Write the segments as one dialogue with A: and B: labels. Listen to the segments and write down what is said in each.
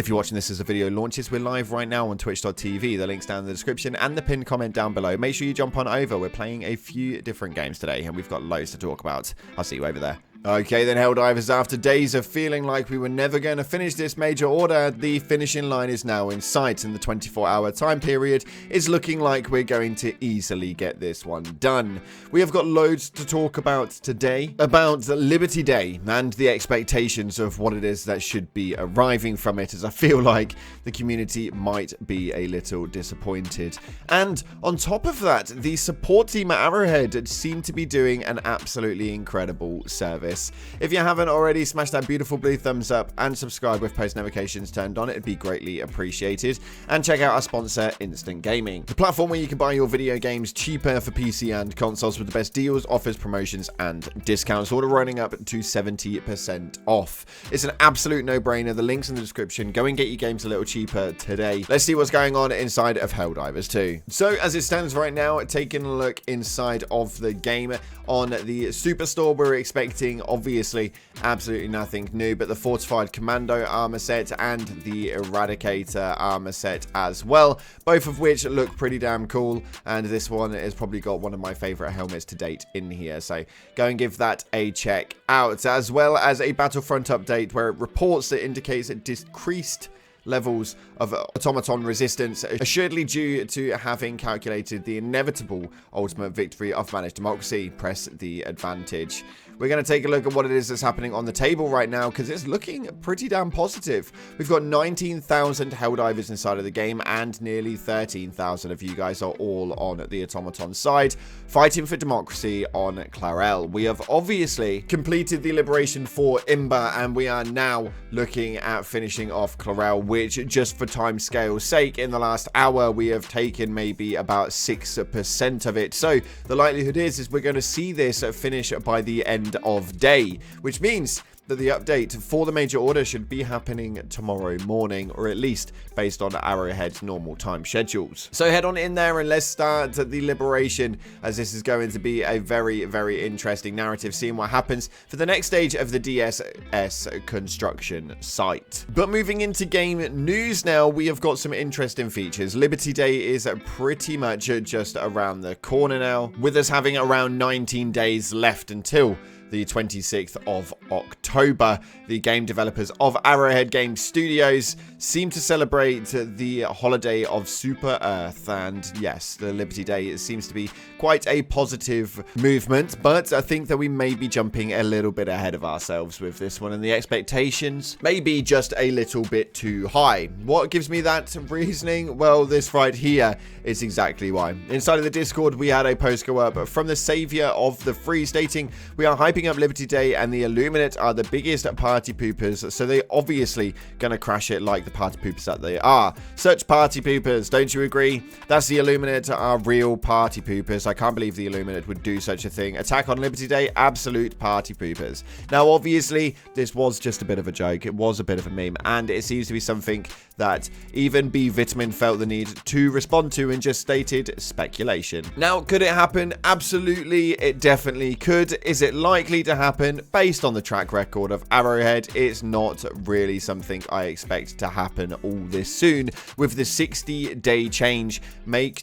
A: If you're watching this as a video launches, we're live right now on twitch.tv. The link's down in the description and the pinned comment down below. Make sure you jump on over. We're playing a few different games today, and we've got loads to talk about. I'll see you over there. Okay then, Helldivers, after days of feeling like we were never going to finish this major order, the finishing line is now in sight, and the 24-hour time period is looking like we're going to easily get this one done. We have got loads to talk about today, about Liberty Day and the expectations of what it is that should be arriving from it, as I feel like the community might be a little disappointed. And on top of that, the support team at Arrowhead seem to be doing an absolutely incredible service. If you haven't already, smash that beautiful blue thumbs up and subscribe with post notifications turned on. It'd be greatly appreciated. And check out our sponsor, Instant Gaming, the platform where you can buy your video games cheaper for PC and consoles with the best deals, offers, promotions, and discounts, all running up to 70% off. It's an absolute no-brainer. The link's in the description. Go and get your games a little cheaper today. Let's see what's going on inside of Helldivers 2. So, as it stands right now, taking a look inside of the game on the Superstore, we're expecting obviously absolutely nothing new, but the Fortified Commando armor set and the Eradicator armor set as well, both of which look pretty damn cool, and this one has probably got one of my favorite helmets to date in here, so go and give that a check out, as well as a Battlefront update where it reports that indicates a decreased levels of automaton resistance, assuredly due to having calculated the inevitable ultimate victory of managed democracy. Press the advantage. We're going to take a look at what it is that's happening on the table right now, because it's looking pretty damn positive. We've got 19,000 Helldivers inside of the game, and nearly 13,000 of you guys are all on the automaton side, fighting for democracy on Clarel. We have obviously completed the liberation for Imba, and we are now looking at finishing off Clarel, which, just for timescale's sake, in the last hour we have taken maybe about 6% of it. So the likelihood is we're going to see this finish by the end of day, which means that the update for the major order should be happening tomorrow morning, or at least based on Arrowhead's normal time schedules. So head on in there and let's start the liberation, as this is going to be a very, very interesting narrative, seeing what happens for the next stage of the DSS construction site. But moving into game news now, we have got some interesting features. Liberty Day is pretty much just around the corner now, with us having around 19 days left until the 26th of October. The game developers of Arrowhead Game Studios seem to celebrate the holiday of Super Earth, and yes, the Liberty Day seems to be quite a positive movement, but I think that we may be jumping a little bit ahead of ourselves with this one, and the expectations may be just a little bit too high. What gives me that reasoning? Well, this right here is exactly why. Inside of the Discord, we had a post go up from the savior of the free stating, "We are hyping up Liberty Day, and the Illuminate are the biggest party poopers, so they obviously gonna crash it like the party poopers that they are. Such party poopers, don't you agree? That's the Illuminate are real party poopers. I can't believe the Illuminate would do such a thing. Attack on Liberty Day, absolute party poopers." Now, obviously, this was just a bit of a joke. It was a bit of a meme, and it seems to be something that even B Vitamin felt the need to respond to and just stated speculation. Now, could it happen? Absolutely, it definitely could. Is it likely to happen? Based on the track record of Arrowhead, it's not really something I expect to happen all this soon, with the 60-day change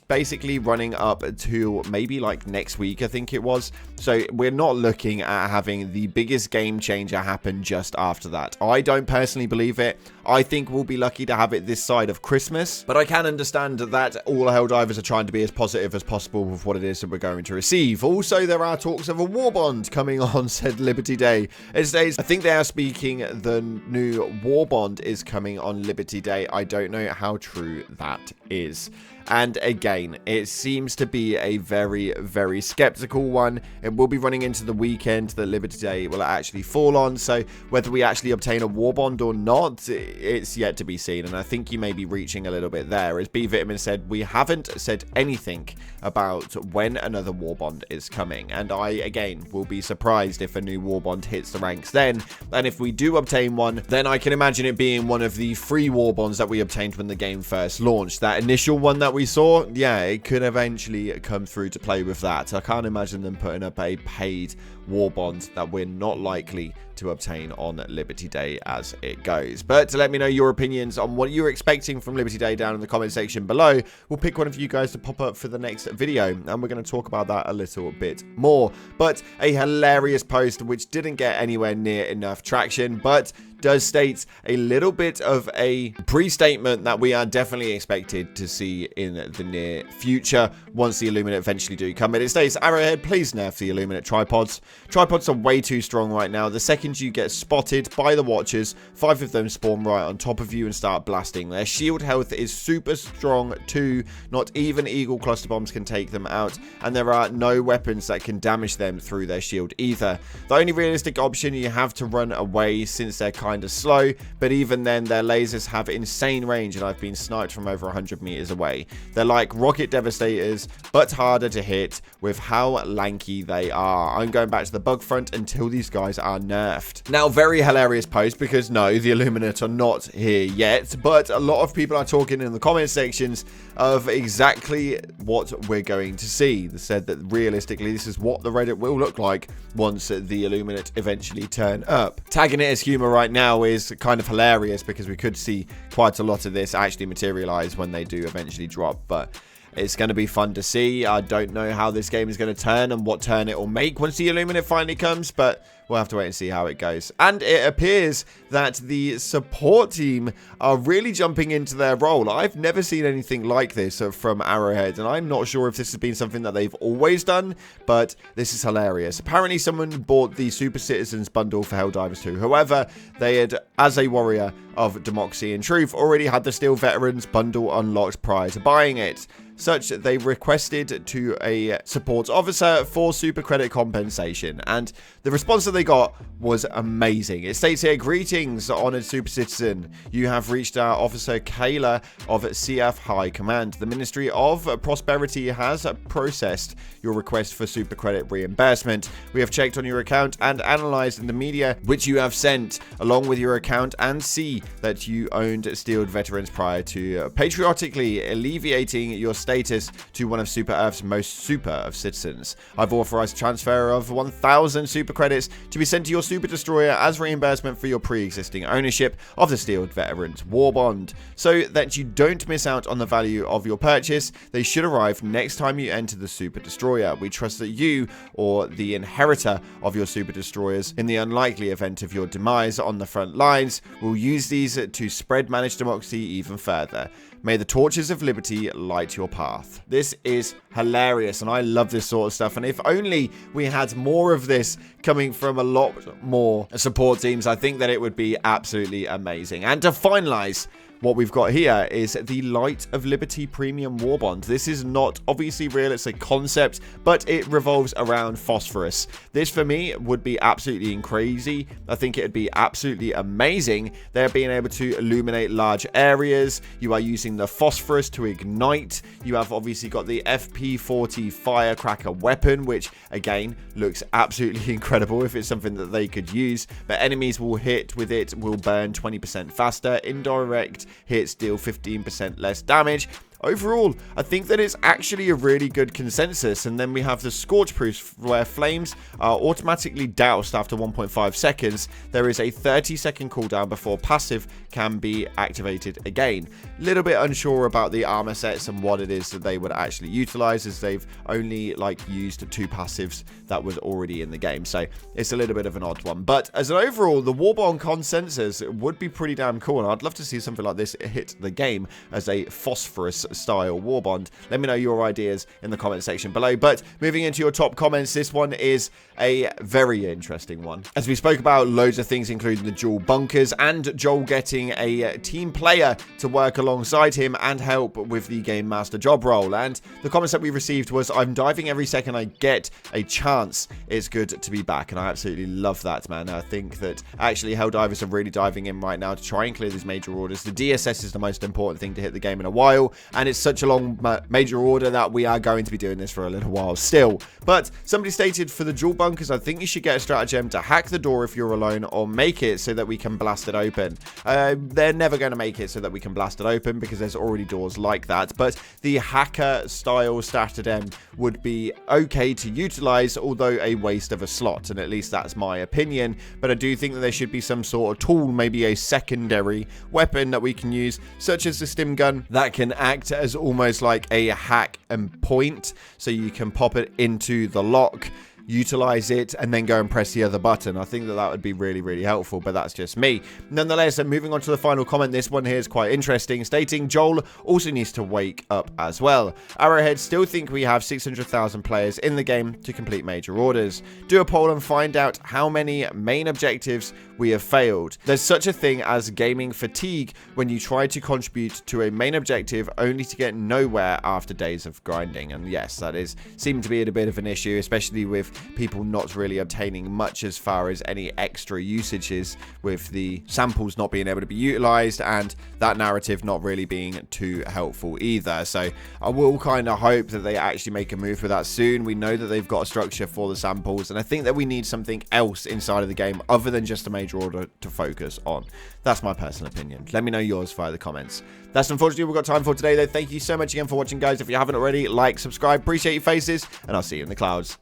A: basically running up to maybe like next week, I think it was. So we're not looking at having the biggest game changer happen just after that. I don't personally believe it. I think we'll be lucky to have it this side of Christmas, but I can understand that all Helldivers are trying to be as positive as possible with what it is that we're going to receive. Also, there are talks of a war bond coming on said Liberty Day. It says, I think they are speaking the new war bond is coming on Liberty Day. I don't know how true that is. And again, it seems to be a very, very skeptical one. It will be running into the weekend that Liberty Day will actually fall on. So whether we actually obtain a war bond or not, it's yet to be seen. And I think you may be reaching a little bit there. As B Vitamin said, we haven't said anything about when another war bond is coming. And I, again, will be surprised if a new war bond hits the ranks then. And if we do obtain one, then I can imagine it being one of the free war bonds that we obtained when the game first launched. That initial one that we saw, yeah, it could eventually come through to play with that. I can't imagine them putting up a paid war bond that we're not likely to obtain on Liberty Day as it goes. But to let me know your opinions on what you're expecting from Liberty Day down in the comment section below. We'll pick one of you guys to pop up for the next video, and we're going to talk about that a little bit more. But a hilarious post which didn't get anywhere near enough traction, but does state a little bit of a pre-statement that we are definitely expected to see in the near future once the Illuminate eventually do come in. It states, Arrowhead, please nerf the Illuminate tripods. Tripods are way too strong right now. The second you get spotted by the Watchers, 5 of them spawn right on top of you and start blasting. Their shield health is super strong too. Not even Eagle cluster bombs can take them out, and there are no weapons that can damage them through their shield either. The only realistic option, you have to run away since they're kind of slow, but even then their lasers have insane range, and I've been sniped from over 100 meters away. They're like rocket devastators, but harder to hit with how lanky they are. I'm going back to the bug front until these guys are nerfed. Now, very hilarious post, because no, the Illuminate are not here yet, but a lot of people are talking in the comment sections of exactly what we're going to see. They said that realistically this is what the Reddit will look like once the Illuminate eventually turn up. Tagging it as humor right now is kind of hilarious, because we could see quite a lot of this actually materialize when they do eventually drop, but it's going to be fun to see. I don't know how this game is going to turn and what turn it will make once the Illuminate finally comes, but we'll have to wait and see how it goes. And it appears that the support team are really jumping into their role. I've never seen anything like this from Arrowhead, and I'm not sure if this has been something that they've always done, but this is hilarious. Apparently someone bought the Super Citizens bundle for Helldivers 2. However, they had, as a warrior of democracy and truth, already had the Steel Veterans bundle unlocked prior to buying it. Such, they requested to a support officer for super credit compensation, and the response that they got was amazing. It states here, greetings, honored super citizen. You have reached our officer Kayla of CF High Command. The Ministry of Prosperity has processed your request for super credit reimbursement. We have checked on your account and analyzed the media which you have sent along with your account, and see that you owned Steeled Veterans prior to patriotically alleviating your status to one of Super Earth's most super of citizens. I've authorized transfer of 1,000 super credits to be sent to your super destroyer as reimbursement for your pre-existing ownership of the Steeled Veterans War Bond. So that you don't miss out on the value of your purchase, they should arrive next time you enter the super destroyer. We trust that you, or the inheritor of your super destroyers, in the unlikely event of your demise on the front lines, will use these to spread managed democracy even further. May the torches of liberty light your path. This is hilarious, and I love this sort of stuff. And if only we had more of this coming from a lot more support teams, I think that it would be absolutely amazing. And to finalize, what we've got here is the Light of Liberty Premium War Bond. This is not obviously real, it's a concept, but it revolves around phosphorus. This for me would be absolutely crazy. I think it would be absolutely amazing. They're being able to illuminate large areas. You are using the phosphorus to ignite. You have obviously got the FP40 firecracker weapon, which again looks absolutely incredible if it's something that they could use. But enemies will hit with it will burn 20% faster. Indirect hits deal 15% less damage. Overall, I think that it's actually a really good consensus. And then we have the Scorch Proof, where flames are automatically doused after 1.5 seconds. There is a 30-second cooldown before passive can be activated again. Little bit unsure about the armor sets and what it is that they would actually utilize, as they've only used 2 passives that was already in the game. So it's a little bit of an odd one. But as an overall, the Warbond consensus would be pretty damn cool. And I'd love to see something like this hit the game as a phosphorus style war bond. Let me know your ideas in the comment section below. But moving into your top comments, this one is a very interesting one. As we spoke about loads of things, including the dual bunkers and Joel getting a team player to work alongside him and help with the game master job role. And the comments that we received was, I'm diving every second I get a chance. It's good to be back. And I absolutely love that, man. I think that actually Helldivers are really diving in right now to try and clear these major orders. The DSS is the most important thing to hit the game in a while, and it's such a long major order that we are going to be doing this for a little while still. But somebody stated, for the jewel bunkers, I think you should get a stratagem to hack the door if you're alone, or make it so that we can blast it open. They're never going to make it so that we can blast it open because there's already doors like that, but the hacker style stratagem would be okay to utilize, although a waste of a slot, and at least that's my opinion. But I do think that there should be some sort of tool, maybe a secondary weapon that we can use, such as the stim gun, that can act as almost like a hack and point, so you can pop it into the lock, utilize it, and then go and press the other button. I think that that would be really, really helpful, but that's just me. Nonetheless, moving on to the final comment, this one here is quite interesting, stating Joel also needs to wake up as well. Arrowhead still think we have 600,000 players in the game to complete major orders. Do a poll and find out how many main objectives we have failed. There's such a thing as gaming fatigue when you try to contribute to a main objective only to get nowhere after days of grinding. And yes, that is seeming to be a bit of an issue, especially with people not really obtaining much as far as any extra usages, with the samples not being able to be utilized and that narrative not really being too helpful either. So I will kind of hope that they actually make a move for that soon. We know that they've got a structure for the samples, and I think that we need something else inside of the game other than just a major order to focus on. That's my personal opinion. Let me know yours via the comments. That's unfortunately all we've got time for today, though. Thank you so much again for watching, guys. If you haven't already, like, subscribe, appreciate your faces, and I'll see you in the clouds.